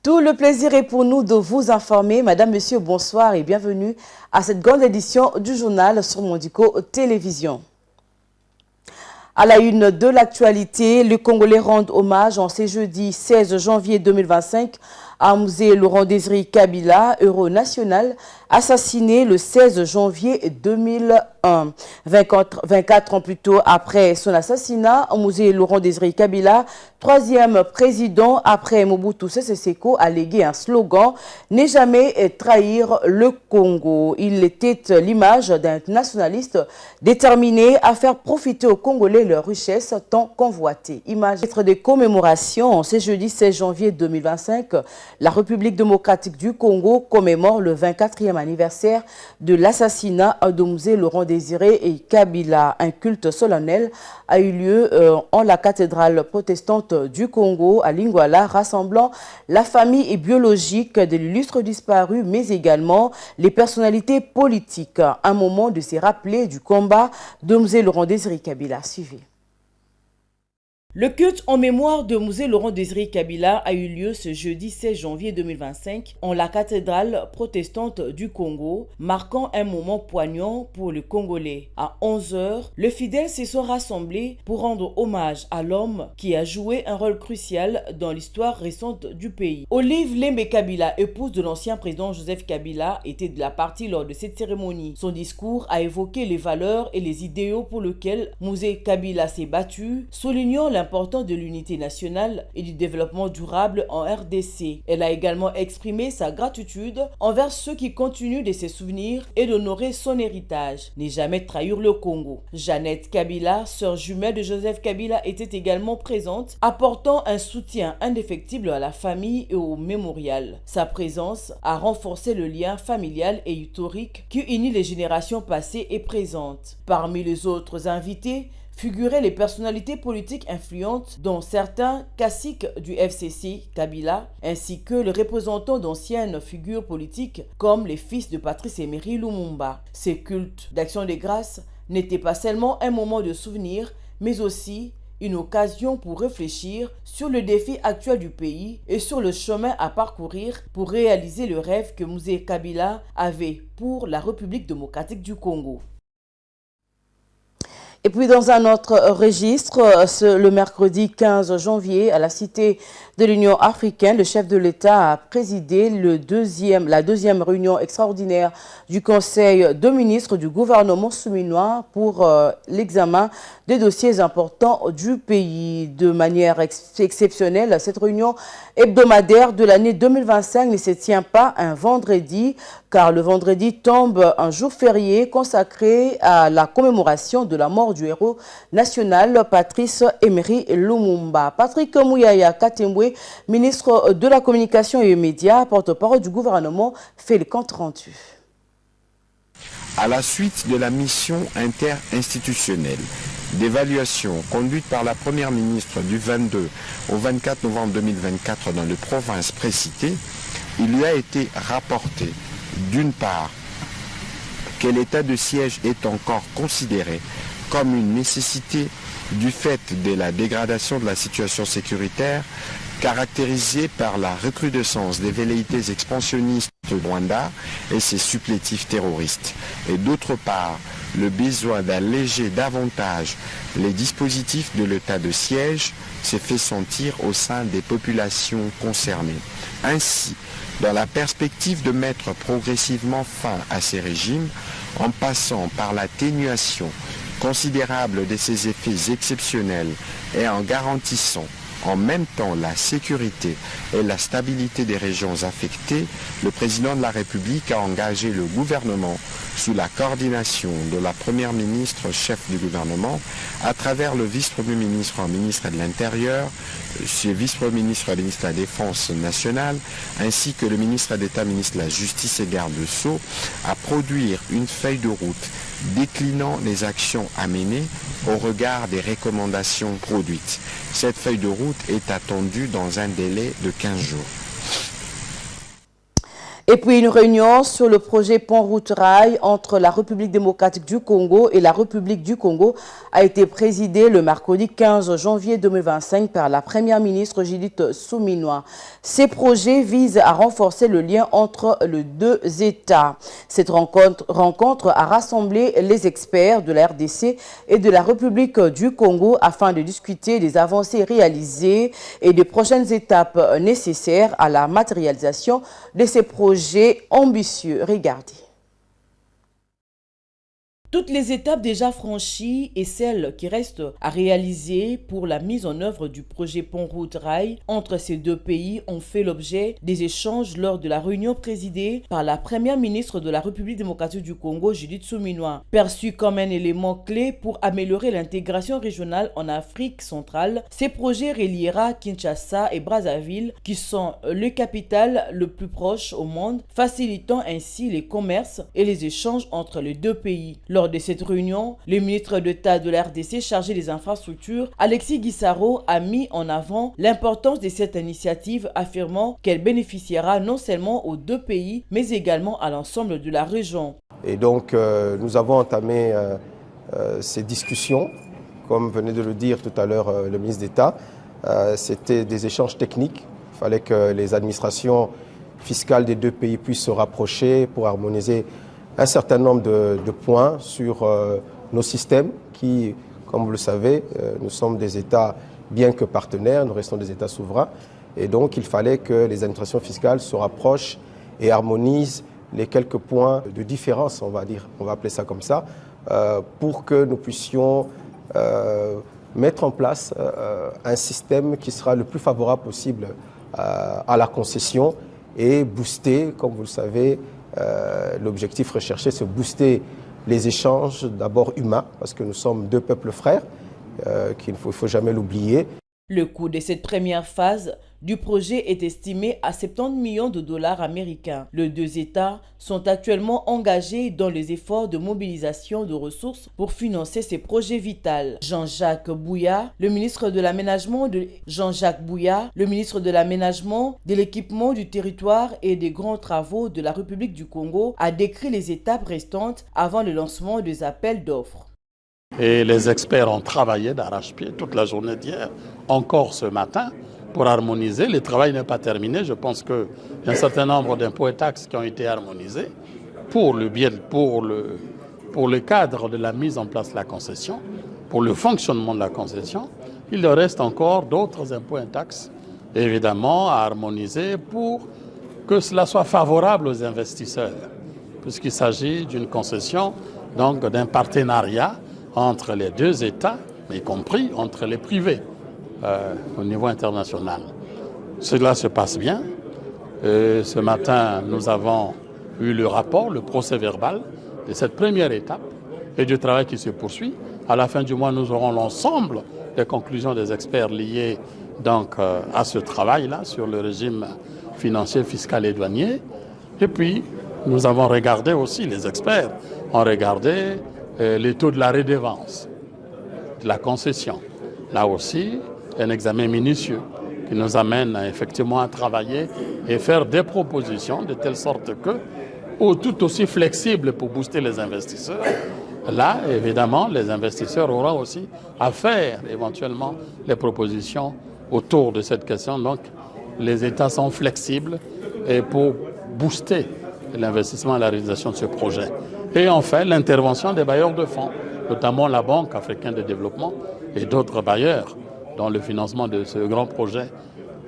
Tout le plaisir est pour nous de vous informer. Madame, Monsieur, bonsoir et bienvenue à cette grande édition du journal sur Mondico Télévision. À la une de l'actualité, les Congolais rendent hommage en ce jeudi 16 janvier 2025 à Musée Laurent Désiré Kabila, héros national, assassiné le 16 janvier 2001. 24 ans plus tôt après son assassinat, Musée Laurent Désiré Kabila, troisième président après Mobutu Sese Seko, a légué un slogan « Ne jamais trahir le Congo ». Il était l'image d'un nationaliste déterminé à faire profiter aux Congolais leurs richesses tant convoitées. Image de commémoration, ce jeudi 16 janvier 2025, la République démocratique du Congo commémore le 24e anniversaire de l'assassinat de Musée Laurent Désiré et Kabila. Un culte solennel a eu lieu en la cathédrale protestante du Congo à Lingwala, rassemblant la famille biologique de l'illustre disparu, mais également les personnalités politiques. Un moment de se rappeler du combat de Musée Laurent Désiré Kabila. Suivez. Le culte en mémoire de Musée Laurent Désiré Kabila a eu lieu ce jeudi 16 janvier 2025 en la cathédrale protestante du Congo, marquant un moment poignant pour les Congolais. À 11 h, les fidèles se sont rassemblés pour rendre hommage à l'homme qui a joué un rôle crucial dans l'histoire récente du pays. Olive Lembe Kabila, épouse de l'ancien président Joseph Kabila, était de la partie lors de cette cérémonie. Son discours a évoqué les valeurs et les idéaux pour lesquels Musée Kabila s'est battu, soulignant l'importance de l'unité nationale et du développement durable en RDC. Elle a également exprimé sa gratitude envers ceux qui continuent de se souvenir et d'honorer son héritage. Ne jamais trahir le Congo. Jeannette Kabila, sœur jumelle de Joseph Kabila, était également présente, apportant un soutien indéfectible à la famille et au mémorial. Sa présence a renforcé le lien familial et historique qui unit les générations passées et présentes. Parmi les autres invités, figuraient les personnalités politiques influentes, dont certains caciques du FCC, Kabila, ainsi que les représentants d'anciennes figures politiques comme les fils de Patrice Emery Lumumba. Ces cultes d'action de grâce n'étaient pas seulement un moment de souvenir, mais aussi une occasion pour réfléchir sur le défi actuel du pays et sur le chemin à parcourir pour réaliser le rêve que Musée Kabila avait pour la République démocratique du Congo. Et puis dans un autre registre, le mercredi 15 janvier, à la Cité de l'Union africaine, le chef de l'État a présidé la deuxième réunion extraordinaire du Conseil de ministres du gouvernement souminois pour l'examen des dossiers importants du pays. De manière exceptionnelle, cette réunion hebdomadaire de l'année 2025 ne se tient pas un vendredi, car le vendredi tombe un jour férié consacré à la commémoration de la mort du héros national Patrice Emery Lumumba. Patrick Mouyaya Katembwe, ministre de la Communication et des Médias, porte-parole du gouvernement, fait le compte rendu. À la suite de la mission interinstitutionnelle d'évaluation conduite par la Première ministre du 22 au 24 novembre 2024 dans les provinces précitées, il lui a été rapporté, d'une part, que l'état de siège est encore considéré comme une nécessité du fait de la dégradation de la situation sécuritaire caractérisée par la recrudescence des velléités expansionnistes du Rwanda et ses supplétifs terroristes, et d'autre part, le besoin d'alléger davantage les dispositifs de l'état de siège s'est fait sentir au sein des populations concernées. Ainsi, dans la perspective de mettre progressivement fin à ces régimes, en passant par l'atténuation considérable de ces effets exceptionnels et en garantissant en même temps la sécurité et la stabilité des régions affectées, le président de la République a engagé le gouvernement sous la coordination de la première ministre chef du gouvernement à travers le vice-premier ministre ministre de l'Intérieur, le vice-premier ministre ministre de la Défense nationale, ainsi que le ministre d'État ministre de la Justice et garde de Sceaux, à produire une feuille de route déclinant les actions à mener au regard des recommandations produites. Cette feuille de route est attendue dans un délai de 15 jours. Et puis une réunion sur le projet Pont-Route-Rail entre la République démocratique du Congo et la République du Congo a été présidée le mercredi 15 janvier 2025 par la première ministre Judith Suminwa. Ces projets visent à renforcer le lien entre les deux États. Cette rencontre a rassemblé les experts de la RDC et de la République du Congo afin de discuter des avancées réalisées et des prochaines étapes nécessaires à la matérialisation de ces projets ambitieux. Regardez. Toutes les étapes déjà franchies et celles qui restent à réaliser pour la mise en œuvre du projet Pont-Route-Rail entre ces deux pays ont fait l'objet des échanges lors de la réunion présidée par la première ministre de la République démocratique du Congo, Judith Suminwa. Perçue comme un élément clé pour améliorer l'intégration régionale en Afrique centrale, ces projets reliera Kinshasa et Brazzaville, qui sont les capitales le plus proche au monde, facilitant ainsi les commerces et les échanges entre les deux pays. Lors de cette réunion, le ministre d'État de la RDC chargé des infrastructures, Alexis Guissaro, a mis en avant l'importance de cette initiative, affirmant qu'elle bénéficiera non seulement aux deux pays, mais également à l'ensemble de la région. Et donc, nous avons entamé ces discussions, comme venait de le dire tout à l'heure le ministre d'État. C'était des échanges techniques. Il fallait que les administrations fiscales des deux pays puissent se rapprocher pour harmoniser un certain nombre de points sur nos systèmes qui, comme vous le savez, nous sommes des États, bien que partenaires, nous restons des États souverains. Et donc, il fallait que les administrations fiscales se rapprochent et harmonisent les quelques points de différence, on va appeler ça comme ça, pour que nous puissions mettre en place un système qui sera le plus favorable possible à la concession et booster, comme vous le savez, l'objectif recherché, c'est booster les échanges d'abord humains, parce que nous sommes deux peuples frères, qu'il ne faut jamais l'oublier. Le coût de cette première phase du projet est estimé à 70 millions de dollars américains. Les deux États sont actuellement engagés dans les efforts de mobilisation de ressources pour financer ces projets vitaux. Jean-Jacques Bouya, le ministre de l'Aménagement, de l'Équipement du territoire et des grands travaux de la République du Congo, a décrit les étapes restantes avant le lancement des appels d'offres. Et les experts ont travaillé d'arrache-pied toute la journée d'hier, encore ce matin, pour harmoniser. Le travail n'est pas terminé. Je pense qu'il y a un certain nombre d'impôts et taxes qui ont été harmonisés pour le cadre de la mise en place de la concession, pour le fonctionnement de la concession. Il reste encore d'autres impôts et taxes, évidemment, à harmoniser pour que cela soit favorable aux investisseurs, puisqu'il s'agit d'une concession, donc d'un partenariat entre les deux États, y compris entre les privés au niveau international. Cela se passe bien. Ce matin, nous avons eu le rapport, le procès-verbal de cette première étape et du travail qui se poursuit. À la fin du mois, nous aurons l'ensemble des conclusions des experts liées donc, à ce travail-là sur le régime financier, fiscal et douanier. Et puis, nous avons regardé aussi, les experts ont regardé les taux de la redevance, de la concession. Là aussi, un examen minutieux qui nous amène effectivement à travailler et faire des propositions de telle sorte que, ou tout aussi flexible pour booster les investisseurs, là, évidemment, les investisseurs auront aussi à faire éventuellement les propositions autour de cette question. Donc, les États sont flexibles et pour booster l'investissement et la réalisation de ce projet. Et enfin, l'intervention des bailleurs de fonds, notamment la Banque africaine de développement et d'autres bailleurs dans le financement de ce grand projet,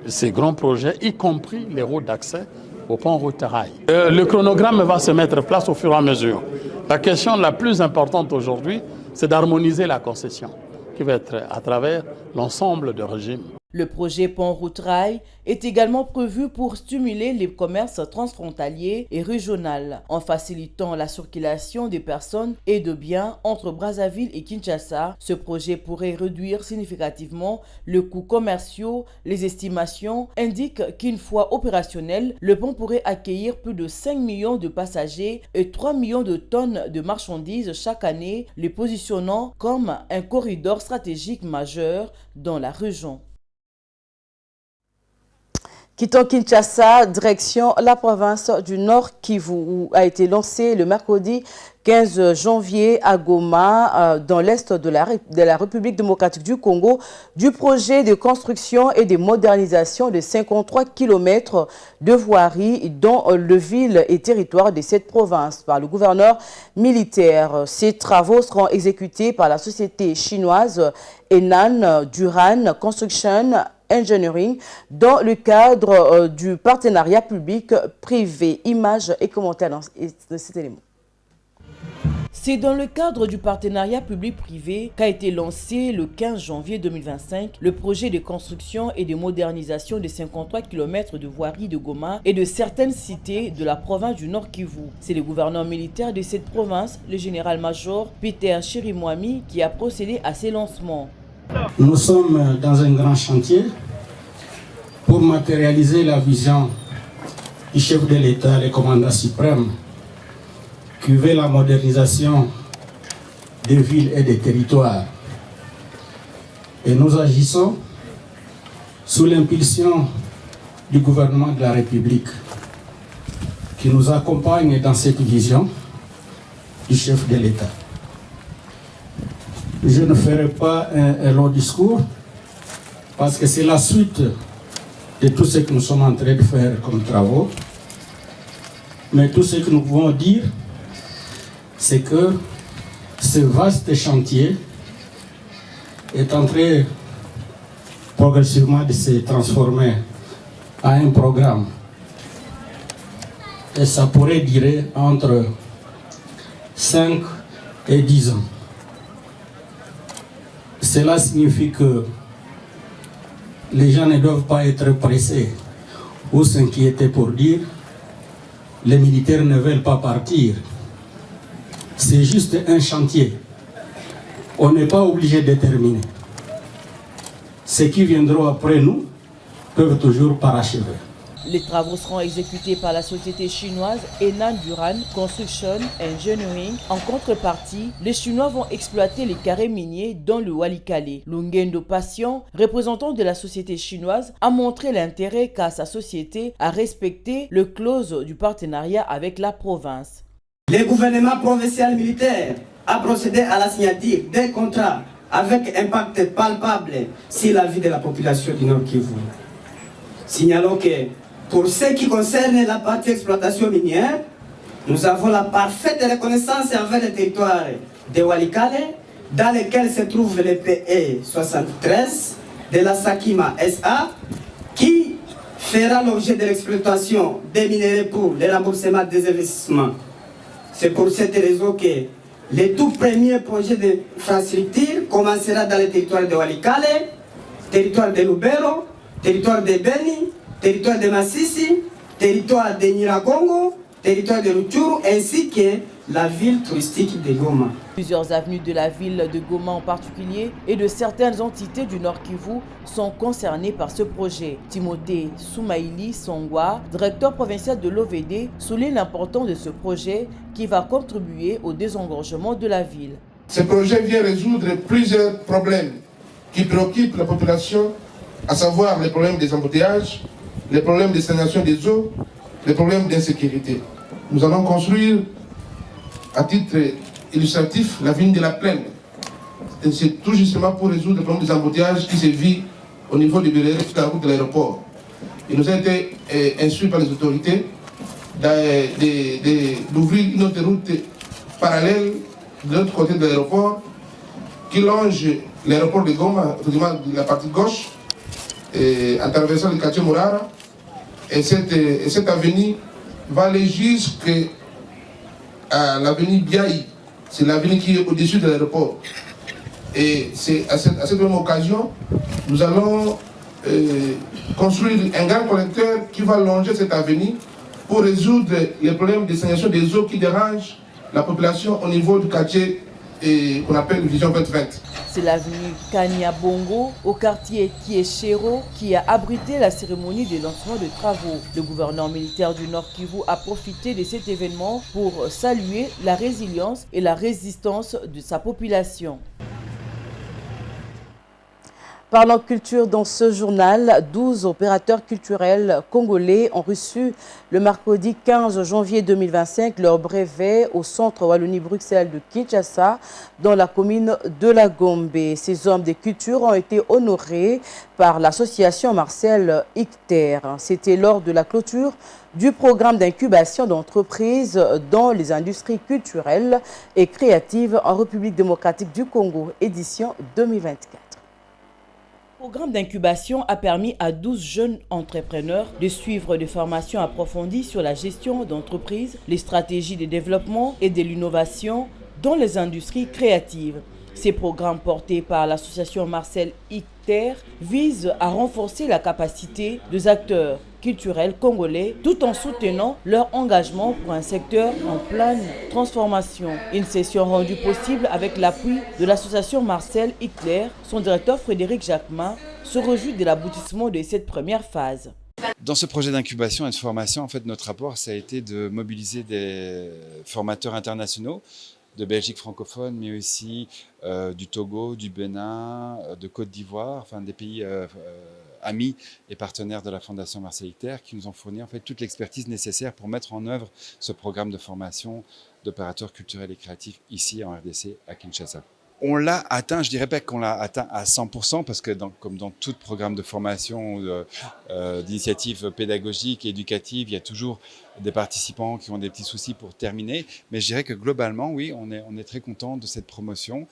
ces grands projets, y compris les routes d'accès au Pont-Route-Rail. Le chronogramme va se mettre en place au fur et à mesure. La question la plus importante aujourd'hui, c'est d'harmoniser la concession, qui va être à travers l'ensemble des régimes. Le projet Pont-Route-Rail est également prévu pour stimuler les commerces transfrontaliers et régionaux, en facilitant la circulation des personnes et de biens entre Brazzaville et Kinshasa. Ce projet pourrait réduire significativement les coûts commerciaux. Les estimations indiquent qu'une fois opérationnel, le pont pourrait accueillir plus de 5 millions de passagers et 3 millions de tonnes de marchandises chaque année, les positionnant comme un corridor stratégique majeur dans la région. Quittant Kinshasa, direction la province du Nord Kivu, où a été lancé le mercredi 15 janvier à Goma, dans l'est de la République démocratique du Congo, du projet de construction et de modernisation de 53 km de voirie dans le ville et territoire de cette province par le gouverneur militaire. Ces travaux seront exécutés par la société chinoise Henan Duran Construction Engineering dans le cadre du partenariat public-privé. Images et commentaires dans cet élément. C'est dans le cadre du partenariat public-privé qu'a été lancé le 15 janvier 2025 le projet de construction et de modernisation de 53 km de voirie de Goma et de certaines cités de la province du Nord Kivu. C'est le gouverneur militaire de cette province, le général-major Peter Chirimwami, qui a procédé à ces lancements. Nous sommes dans un grand chantier pour matérialiser la vision du chef de l'État, le commandant suprême, qui veut la modernisation des villes et des territoires. Et nous agissons sous l'impulsion du gouvernement de la République, qui nous accompagne dans cette vision du chef de l'État. Je ne ferai pas un long discours parce que c'est la suite de tout ce que nous sommes en train de faire comme travaux. Mais tout ce que nous pouvons dire, c'est que ce vaste chantier est en train progressivement de se transformer en un programme. Et ça pourrait durer entre 5 et 10 ans. Cela signifie que les gens ne doivent pas être pressés ou s'inquiéter pour dire les militaires ne veulent pas partir. C'est juste un chantier. On n'est pas obligé de terminer. Ceux qui viendront après nous peuvent toujours parachever. Les travaux seront exécutés par la société chinoise Henan Duran Construction Engineering. En contrepartie, les Chinois vont exploiter les carrés miniers dans le Walikale. Lungendo Passion, représentant de la société chinoise, a montré l'intérêt qu'a sa société à respecter le clause du partenariat avec la province. Le gouvernement provincial militaire a procédé à la signature d'un contrat avec impact palpable sur la vie de la population du Nord Kivu. Signalons que pour ce qui concerne la partie exploitation minière, nous avons la parfaite reconnaissance envers le territoire de Walikale, dans lequel se trouve le PE 73 de la Sakima SA, qui fera l'objet de l'exploitation des minerais pour le remboursement des investissements. C'est pour cette raison que le tout premier projet d'infrastructure commencera dans le territoire de Walikale, territoire de Lubero, territoire de Beni, territoire de Massissi, territoire de Nyiragongo, territoire de Rutshuru, ainsi que la ville touristique de Goma. Plusieurs avenues de la ville de Goma en particulier et de certaines entités du Nord Kivu sont concernées par ce projet. Timothée Soumaïli Songwa, directeur provincial de l'OVD, souligne l'importance de ce projet qui va contribuer au désengorgement de la ville. Ce projet vient résoudre plusieurs problèmes qui préoccupent la population, à savoir les problèmes des embouteillages, les problèmes de stagnation des eaux, les problèmes d'insécurité. Nous allons construire, à titre illustratif, l'avenue de la Plaine. C'est tout justement pour résoudre le problème des embouteillages qui se vit au niveau du Béléry jusqu'à la route de l'aéroport. Il nous a été instruit par les autorités d'ouvrir une autre route parallèle de l'autre côté de l'aéroport qui longe l'aéroport de Goma, de la partie gauche, en traversant le quartier Mourara. Et cette avenue va aller jusqu'à l'avenue Biaï. C'est l'avenue qui est au-dessus de l'aéroport. Et c'est à cette même occasion, nous allons construire un grand collecteur qui va longer cette avenue pour résoudre les problèmes de stagnation des eaux qui dérangent la population au niveau du quartier qu'on appelle Vision 2020. C'est l'avenue Kanyabongo, au quartier Kieshero, qui a abrité la cérémonie de lancement de travaux. Le gouverneur militaire du Nord Kivu a profité de cet événement pour saluer la résilience et la résistance de sa population. Parlons culture dans ce journal. 12 opérateurs culturels congolais ont reçu le mercredi 15 janvier 2025 leur brevet au centre Wallonie-Bruxelles de Kinshasa dans la commune de la Gombe. Ces hommes de culture ont été honorés par l'association Marcel Icter. C'était lors de la clôture du programme d'incubation d'entreprises dans les industries culturelles et créatives en République démocratique du Congo, édition 2024. Le programme d'incubation a permis à 12 jeunes entrepreneurs de suivre des formations approfondies sur la gestion d'entreprises, les stratégies de développement et de l'innovation dans les industries créatives. Ces programmes portés par l'association Marcel Icter visent à renforcer la capacité des acteurs culturels congolais tout en soutenant leur engagement pour un secteur en pleine transformation. Une session rendue possible avec l'appui de l'association Marcel Icter. Son directeur Frédéric Jacquemin se réjouit de l'aboutissement de cette première phase. Dans ce projet d'incubation et de formation, en fait, notre apport, ça a été de mobiliser des formateurs internationaux de Belgique francophone, mais aussi du Togo, du Bénin, de Côte d'Ivoire, enfin des pays amis et partenaires de la Fondation Marcel Icter qui nous ont fourni en fait toute l'expertise nécessaire pour mettre en œuvre ce programme de formation d'opérateurs culturels et créatifs ici en RDC à Kinshasa. On l'a atteint, je dirais pas qu'on l'a atteint à 100% parce que comme dans tout programme de formation, d'initiative pédagogique et éducative, il y a toujours des participants qui ont des petits soucis pour terminer. Mais je dirais que globalement, oui, on est très content de cette promotion.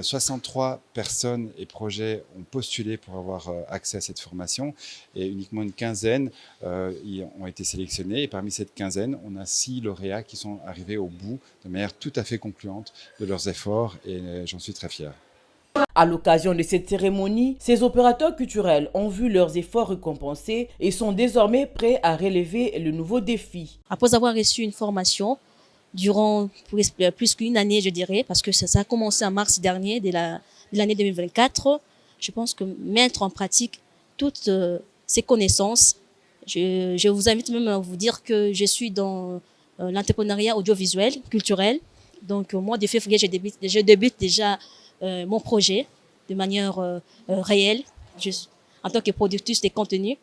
63 personnes et projets ont postulé pour avoir accès à cette formation et uniquement une quinzaine ont été sélectionnés. Et parmi cette quinzaine, on a 6 lauréats qui sont arrivés au bout de manière tout à fait concluante de leurs efforts et j'en suis très fier. À l'occasion de cette cérémonie, ces opérateurs culturels ont vu leurs efforts récompensés et sont désormais prêts à relever le nouveau défi. Après avoir reçu une formation durant plus qu'une année, je dirais, parce que ça a commencé en mars dernier, de l'année 2024, je pense que mettre en pratique toutes ces connaissances, je vous invite même à vous dire que je suis dans l'entrepreneuriat audiovisuel, culturel. Donc au mois de février, je débute déjà mon projet de manière réelle en tant que productrice de contenu.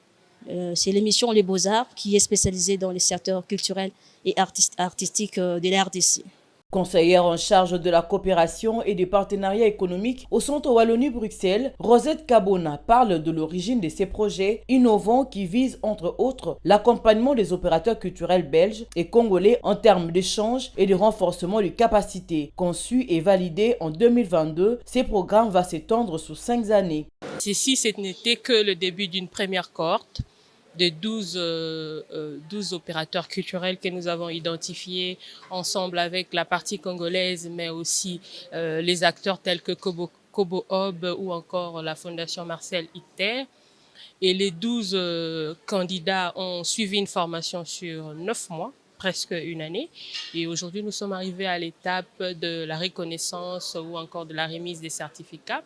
C'est l'émission Les Beaux-Arts qui est spécialisée dans les secteurs culturels et artistiques de la RDC. Conseillère en charge de la coopération et des partenariats économiques au Centre Wallonie-Bruxelles, Rosette Kabona parle de l'origine de ces projets innovants qui visent entre autres l'accompagnement des opérateurs culturels belges et congolais en termes d'échange et de renforcement de capacités. Conçu et validé en 2022, ces programmes vont s'étendre sur 5 années. Ceci, ce n'était que le début d'une première cohorte de 12 opérateurs culturels que nous avons identifiés ensemble avec la partie congolaise, mais aussi les acteurs tels que Kobo Hub ou encore la Fondation Marcel Icter. Et les 12 candidats ont suivi une formation sur 9 mois, presque une année. Et aujourd'hui, nous sommes arrivés à l'étape de la reconnaissance ou encore de la remise des certificats.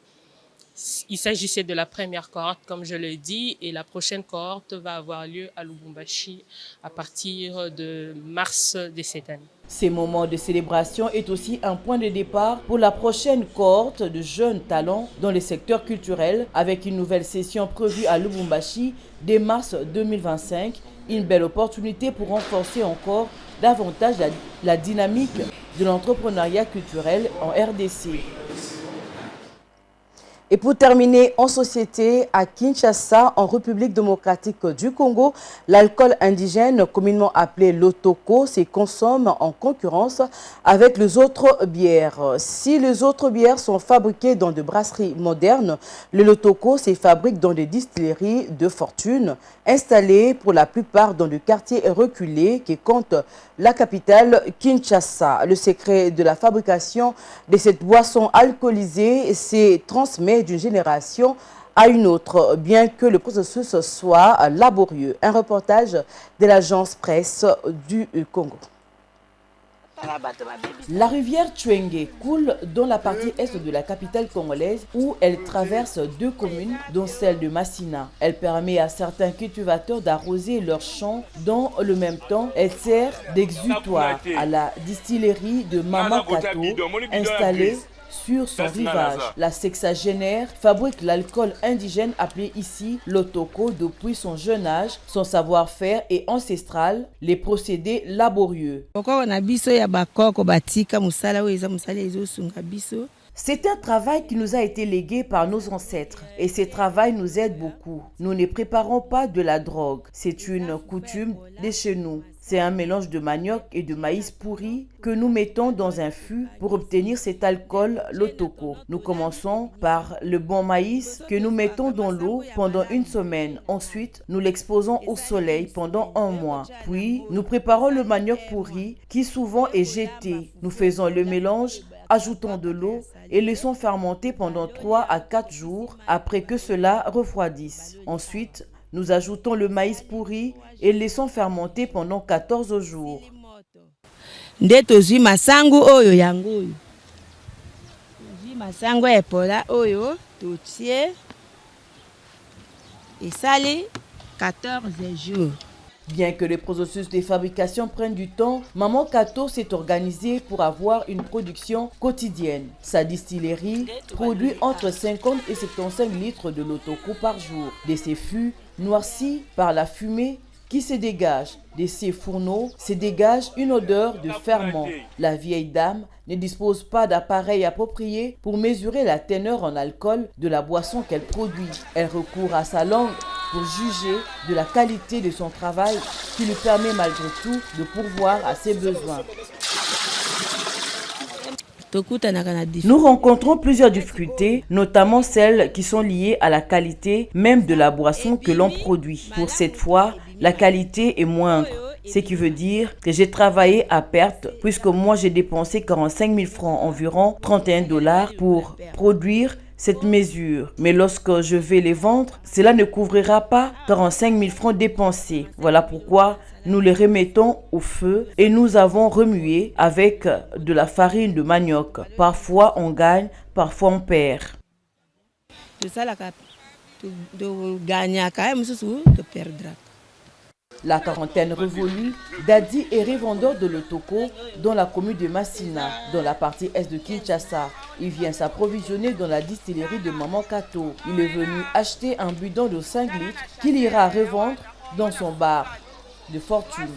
Il s'agissait de la première cohorte, comme je le dis, et la prochaine cohorte va avoir lieu à Lubumbashi à partir de mars de cette année. Ces moments de célébration est aussi un point de départ pour la prochaine cohorte de jeunes talents dans les secteurs culturels avec une nouvelle session prévue à Lubumbashi dès mars 2025. Une belle opportunité pour renforcer encore davantage la dynamique de l'entrepreneuriat culturel en RDC. Et pour terminer, en société, à Kinshasa, en République démocratique du Congo, l'alcool indigène, communément appelé l'otoko, se consomme en concurrence avec les autres bières. Si les autres bières sont fabriquées dans des brasseries modernes, le lotoko se fabrique dans des distilleries de fortune, installées pour la plupart dans des quartiers reculés qui comptent la capitale Kinshasa. Le secret de la fabrication de cette boisson alcoolisée se transmet d'une génération à une autre, bien que le processus soit laborieux. Un reportage de l'agence presse du Congo. La rivière Tchwenge coule dans la partie est de la capitale congolaise où elle traverse 2 communes, dont celle de Massina. Elle permet à certains cultivateurs d'arroser leurs champs. Dans le même temps, elle sert d'exutoire à la distillerie de Mama Kato, installée sur son rivage. La sexagénaire fabrique l'alcool indigène appelé ici l'otoko depuis son jeune âge. Son savoir-faire est ancestral, les procédés laborieux. C'est un travail qui nous a été légué par nos ancêtres et ce travail nous aide beaucoup. Nous ne préparons pas de la drogue, c'est une coutume de chez nous. C'est un mélange de manioc et de maïs pourri que nous mettons dans un fût pour obtenir cet alcool, l'otoko. Nous commençons par le bon maïs que nous mettons dans l'eau pendant une semaine. Ensuite, nous l'exposons au soleil pendant un mois. Puis, nous préparons le manioc pourri qui souvent est jeté. Nous faisons le mélange, ajoutons de l'eau et laissons fermenter pendant 3 à 4 jours après que cela refroidisse. Ensuite, nous ajoutons le maïs pourri et laissons fermenter pendant 14 jours. Bien que le processus de fabrication prenne du temps, Maman Kato s'est organisée pour avoir une production quotidienne. Sa distillerie produit entre 50 et 75 litres de l'otoko par jour. De ces fûts noircis par la fumée qui se dégage de ces fourneaux, se dégage une odeur de ferment. La vieille dame ne dispose pas d'appareil approprié pour mesurer la teneur en alcool de la boisson qu'elle produit. Elle recourt à sa langue pour juger de la qualité de son travail qui lui permet malgré tout de pourvoir à ses besoins. Nous rencontrons plusieurs difficultés, notamment celles qui sont liées à la qualité même de la boisson que l'on produit. Pour cette fois, la qualité est moindre. Ce qui veut dire que j'ai travaillé à perte puisque moi j'ai dépensé 45 000 francs, environ 31 $ pour produire cette mesure. Mais lorsque je vais les vendre, cela ne couvrira pas 45 000 francs dépensés. Voilà pourquoi nous les remettons au feu et nous avons remué avec de la farine de manioc. Parfois on gagne, parfois on perd. La quarantaine révolue, Dadi est revendeur de l'otoko dans la commune de Massina, dans la partie est de Kinshasa. Il vient s'approvisionner dans la distillerie de Maman Kato. Il est venu acheter un bidon de 5 litres qu'il ira revendre dans son bar de fortune.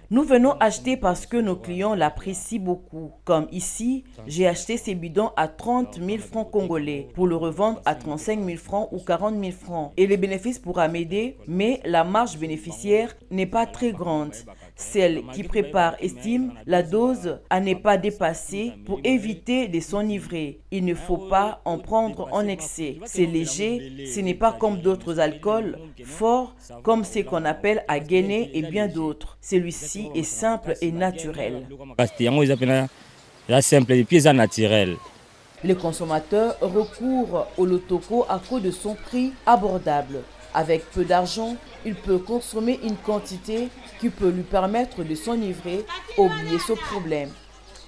Nous venons acheter parce que nos clients l'apprécient beaucoup. Comme ici, j'ai acheté ces bidons à 30 000 francs congolais pour le revendre à 35 000 francs ou 40 000 francs. Et les bénéfices pourra m'aider, mais la marge bénéficiaire n'est pas très grande. Celle qui prépare estime la dose à ne pas dépasser pour éviter de s'enivrer. Il ne faut pas en prendre en excès. C'est léger, ce n'est pas comme d'autres alcools forts, comme ce qu'on appelle à Guinée et bien d'autres. Celui-ci est simple et naturel. Les consommateurs recourent au l'otoko à cause de son prix abordable. Avec peu d'argent, il peut consommer une quantité qui peut lui permettre de s'enivrer, oublier ce problème.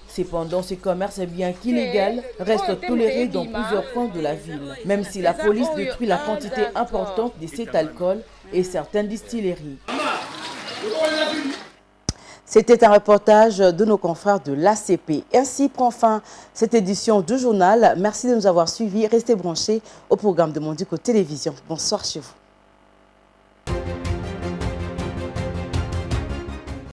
Cependant, ce commerce bien qu'illégal reste toléré dans plusieurs coins de la ville, même si la police détruit la quantité importante de cet alcool et certaines distilleries. C'était un reportage de nos confrères de l'ACP. Ainsi prend fin cette édition du journal. Merci de nous avoir suivis. Restez branchés au programme de Mondico Télévision. Bonsoir chez vous.